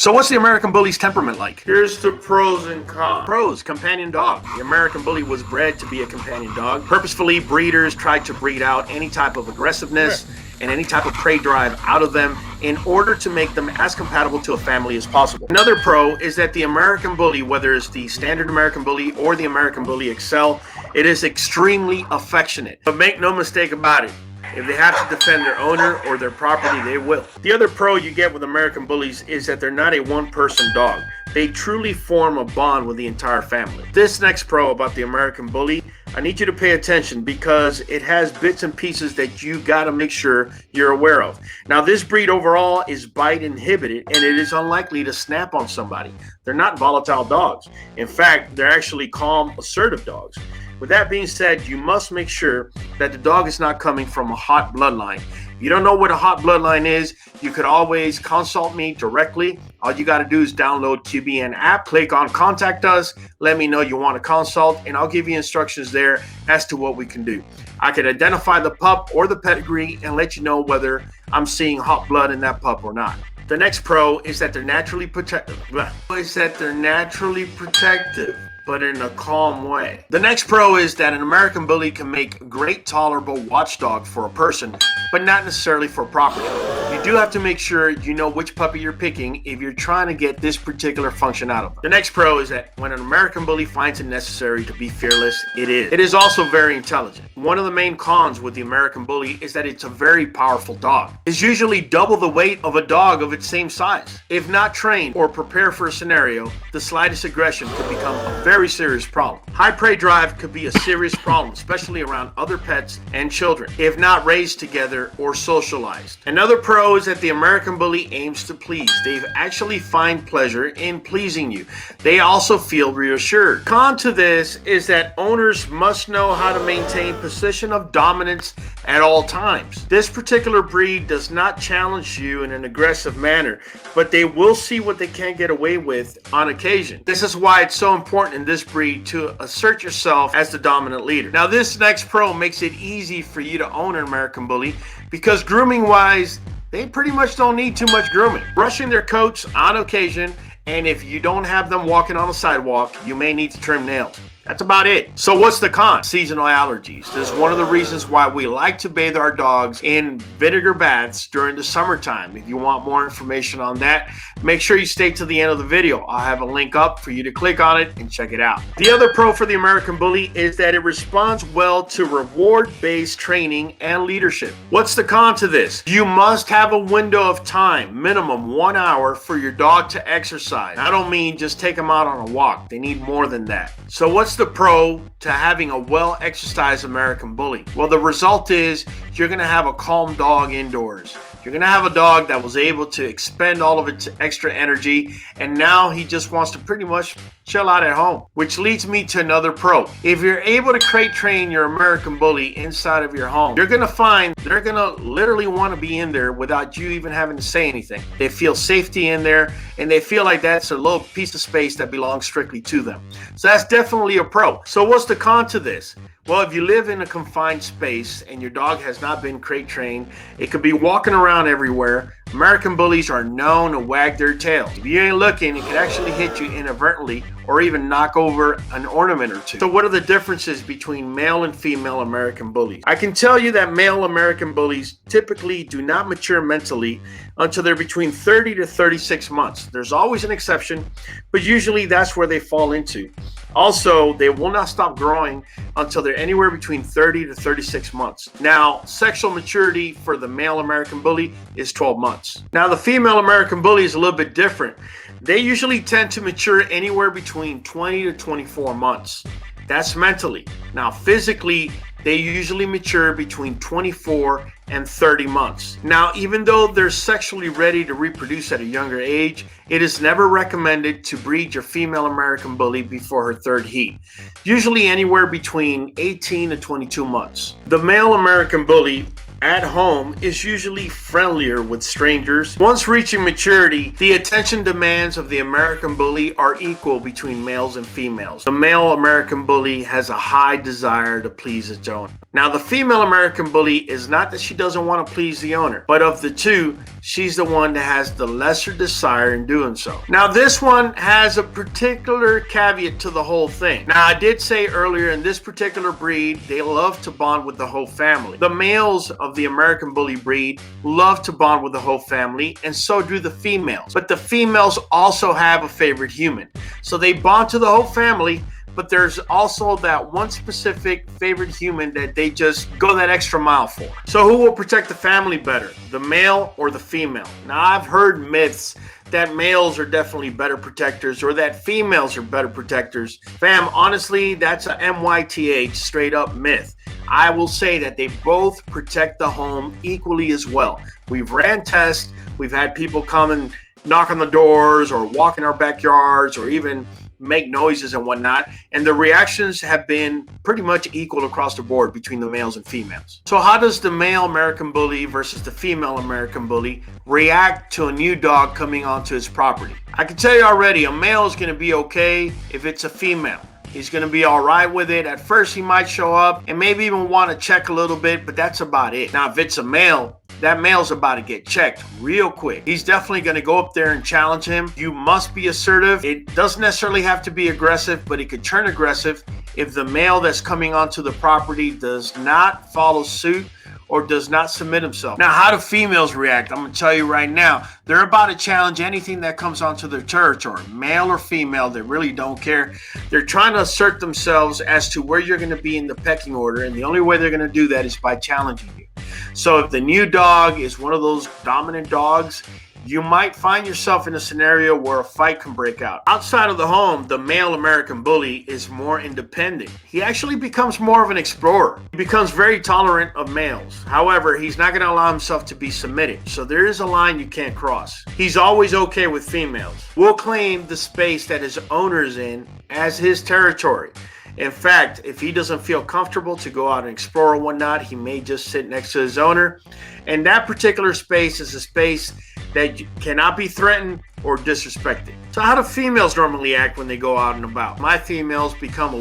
So what's the American Bully's temperament like? Here's the pros and cons. Pros: companion dog. The American Bully was bred to be a companion dog. Purposefully, breeders tried to breed out any type of aggressiveness and any type of prey drive out of them in order to make them as compatible to a family as possible. Another pro is that the American Bully, whether it's the standard American Bully or the American Bully XL, it is extremely affectionate. But make no mistake about it, if they have to defend their owner or their property, they will. The other pro you get with American Bullies is that they're not a one-person dog. They truly form a bond with the entire family. This next pro about the American Bully, I need you to pay attention because it has bits and pieces that you gotta make sure you're aware of. Now, this breed overall is bite inhibited and it is unlikely to snap on somebody. They're not volatile dogs. In fact, they're actually calm, assertive dogs. With that being said, you must make sure that the dog is not coming from a hot bloodline. If you don't know what a hot bloodline is, you could always consult me directly. All you got to do is download QBN app, click on contact us, let me know you want to consult, and I'll give you instructions there as to what we can do. I could identify the pup or the pedigree and let you know whether I'm seeing hot blood in that pup or not. The next pro is that they're naturally protective. But in a calm way. The next pro is that an American Bully can make a great tolerable watchdog for a person, but not necessarily for property. You do have to make sure you know which puppy you're picking if you're trying to get this particular function out of them. The next pro is that when an American Bully finds it necessary to be fearless, it is. It is also very intelligent. One of the main cons with the American Bully is that it's a very powerful dog. It's usually double the weight of a dog of its same size. If not trained or prepared for a scenario, the slightest aggression could become a very serious problem. High prey drive could be a serious problem, especially around other pets and children, if not raised together or socialized. Another pro is that the American Bully aims to please. They actually find pleasure in pleasing you. They also feel reassured. Con to this is that owners must know how to maintain position of dominance at all times. This particular breed does not challenge you in an aggressive manner, but they will see what they can get away with on occasion. This is why it's so important in this breed to assert yourself as the dominant leader. Now, this next pro makes it easy for you to own an American Bully because grooming wise, they pretty much don't need too much grooming. Brushing their coats on occasion, and if you don't have them walking on the sidewalk, you may need to trim nails. That's about it. So what's the con? Seasonal allergies. This is one of the reasons why we like to bathe our dogs in vinegar baths during the summertime. If you want more information on that, make sure you stay to the end of the video. I'll have a link up for you to click on it and check it out. The other pro for the American Bully is that it responds well to reward-based training and leadership. What's the con to this? You must have a window of time, minimum 1 hour, for your dog to exercise. I don't mean just take them out on a walk. They need more than that. So what's the pro to having a well-exercised American Bully? Well, the result is you're going to have a calm dog indoors. You're going to have a dog that was able to expend all of its extra energy, and now he just wants to pretty much chill out at home. Which leads me to another pro. If you're able to crate train your American Bully inside of your home, you're going to find they're going to literally want to be in there without you even having to say anything. They feel safety in there, and they feel like that's a little piece of space that belongs strictly to them. So that's definitely a pro. So what's the con to this? Well, if you live in a confined space and your dog has not been crate trained, it could be walking around everywhere. American Bullies are known to wag their tails. If you ain't looking, it could actually hit you inadvertently or even knock over an ornament or two. So what are the differences between male and female American Bullies? I can tell you that male American Bullies typically do not mature mentally until they're between 30 to 36 months. There's always an exception, but usually that's where they fall into. Also, they will not stop growing until they're anywhere between 30 to 36 months. Now, sexual maturity for the male American Bully is 12 months. Now, the female American Bully is a little bit different. They usually tend to mature anywhere between 20 to 24 months. That's mentally. Now, physically, they usually mature between 24 and 30 months. Now, even though they're sexually ready to reproduce at a younger age, it is never recommended to breed your female American Bully before her third heat, usually anywhere between 18 to 22 months. The male American Bully at home is usually friendlier with strangers. Once reaching maturity, the attention demands of the American Bully are equal between males and females. The male American Bully has a high desire to please its owner. Now, the female American Bully is not that she doesn't want to please the owner, but of the two, she's the one that has the lesser desire in doing so. Now, this one has a particular caveat to the whole thing. Now, I did say earlier, in this particular breed, they love to bond with the whole family. The males of the American Bully breed love to bond with the whole family, and so do the females. But the females also have a favorite human. So they bond to the whole family, but there's also that one specific favorite human that they just go that extra mile for. So who will protect the family better, the male or the female? Now, I've heard myths that males are definitely better protectors or that females are better protectors. Fam, honestly, that's a MYTH straight up myth. I will say that they both protect the home equally as well. We've ran tests, we've had people come and knock on the doors or walk in our backyards or even make noises and whatnot, and the reactions have been pretty much equal across the board between the males and females. So how does the male American Bully versus the female American Bully react to a new dog coming onto his property? I can tell you already, a male is going to be okay if it's a female. He's going to be all right with it. At first, he might show up and maybe even want to check a little bit, but that's about it. Now, if it's a male, that male's about to get checked real quick. He's definitely going to go up there and challenge him. You must be assertive. It doesn't necessarily have to be aggressive, but it could turn aggressive if the male that's coming onto the property does not follow suit or does not submit himself. Now, how do females react? I'm going to tell you right now. They're about to challenge anything that comes onto their territory, male or female. They really don't care. They're trying to assert themselves as to where you're going to be in the pecking order, and the only way they're going to do that is by challenging you. So if the new dog is one of those dominant dogs, you might find yourself in a scenario where a fight can break out. Outside of the home, the male American Bully is more independent. He actually becomes more of an explorer. He becomes very tolerant of males. However, he's not going to allow himself to be submitted. So there is a line you can't cross. He's always okay with females. Will claim the space that his owner's in as his territory. In fact, if he doesn't feel comfortable to go out and explore or whatnot, he may just sit next to his owner. And that particular space is a space that cannot be threatened or disrespected. So how do females normally act when they go out and about? My females become a